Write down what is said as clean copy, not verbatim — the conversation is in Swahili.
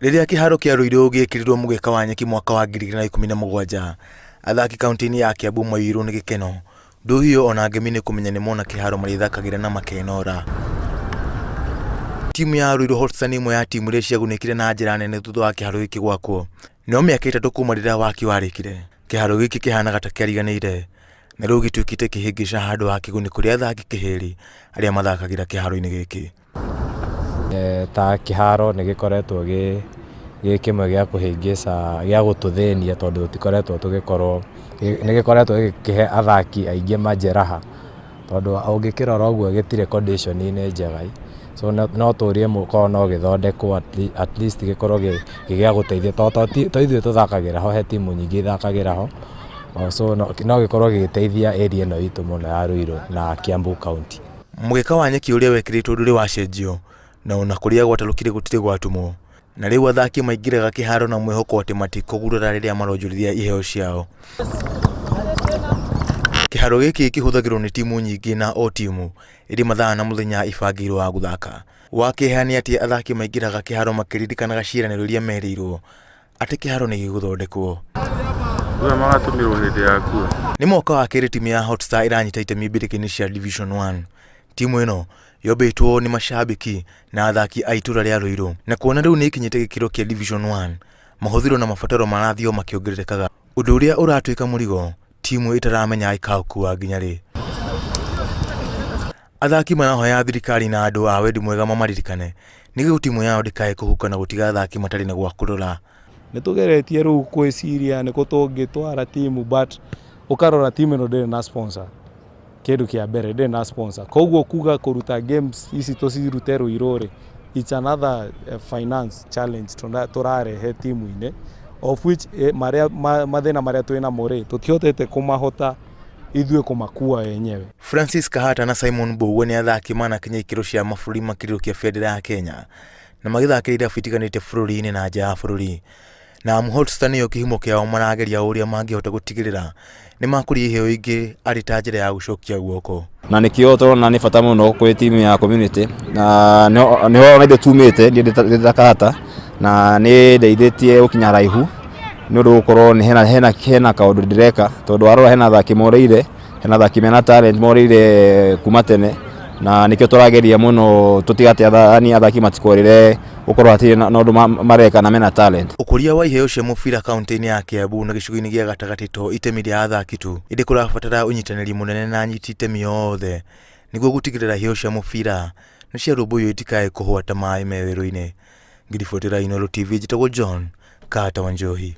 Riria kiharo kia Ruiru gikirirwo mugeka wa nyeki mwaka wa 2017 athaki kaunti-ini ya Kiambu maiyirwo ni gikeno. Nduhiyo ona ngemi ni kumenya ni mona kiharo marithakagira na makenora. Timu ya Ruiru Hotstars ni imwe ya timu iria ciagunikire na njira nene thutha wa kiharo giki gwakwo. No miaka 3 kuma riria waki warikire, kiharo giki kihanaga ta kiariganire na riu gituikite kihingica handu ha kiguni kuri athaki kihiri aria mathakagira kiharo-ini giki. Ta kiharo ni gikoretwo kimwe gia kuhingica gia gututhenia tondu tutikoretwo tugikorwo ni gikoretwo gikihe athaki aingi majeraha tondu ungikirora uguo gitire condition ine njega. So no turie muko no githondekwo at least gikorwo gigia guteithia toithwe tuthakagira ho he timu nyingi thakagira ho. So no gikorwo gigiteithia area no itu muno ya Ruiru na Kiambu County. Mugeka wa nyeki uria wekiritwo nduri wacenjio na ona kuria gwatalukire gutire gwatumwo na riu athaki maingiraga kiharo na mwihoko ati matikugurura riria maronjurithia iheo ciao. Kiharo giki kihuthagirwo ni timu nyingi na o timu iri mathaa na muthenya ibangirwo wa guthaka. Wakihani ati athaki maingiraga kiharo makiririkanaga ciiraniro iria merirwo ati kiharo ni giguthondekwo. Magatumirwo hindi yaku. Ni mwaka wa kiri timu ya Hotstars iranyita itemi mbiriki-ini cia Division 1. Timu ino yobetwo ni mashabiki na athaki a itura ria Ruiru na kuona riu ni ikinyite gikiro kia Division 1, mahuthiro na mabataro marathio makiongererekaga, undu uria uratuika murigo timu itaramenya ikaukua nginya ri. Athaki marahoya thirikari na andu a wendi mwega mamaririkane nigu timu yao ndikae kuhuka na gutiga athaki matari na gwa kurora. Nitugeretie riu kwiciria niko tungitwara timu but ukarora timu ino ndiri na sponsor. Kindu kia mbere ndiri na sponsor. Koguo kuga kuruta games ici tucirute Ruiru, it's another finance challenge turarehe timu-ine, of which mathina maria twina mo tutihotete kumahota ithue kumakua wenyewe. Francis Kahata na Simon Bowe ni athaki manakinya ikiro cia mabũrũri makirirukia bendera ya Kenya na magithakirira bitiganite bũrũri-ini na nja ya bũrũri. Na Hotstars niyo kihimo kiao marageria uria mangihota gutigirira ni makuria iheo ingi ari ta njira ya gucokia guoko. Na nikio turona ni bata muno kwi timu ya community na niho naithe tumite ndi Kahata na ni ndeithitie ukinya raihu ni undu gukorwo ni hena kaundu ndireka tondu arora hena athaki moreire, hena athaki mena talent moreire kuma tene na nikio turageria muno tutigate athaki matikorire ukorwo ati na undu mareka na mena talent. Ukuria wa iheo cia mubira kaunti-ini ya Kiambu na gicigo-ini gia gatagati to itemi ria athaki tu indi kurabatara unyitaniri munene na anyiti itemi othe niguo gutigirira iheo cia mubira ni cia rumbuyo itikae kuhwata mai meweru-ini. Ngiribotera Ruiru TV, njitagwo John Kata Wanjohi.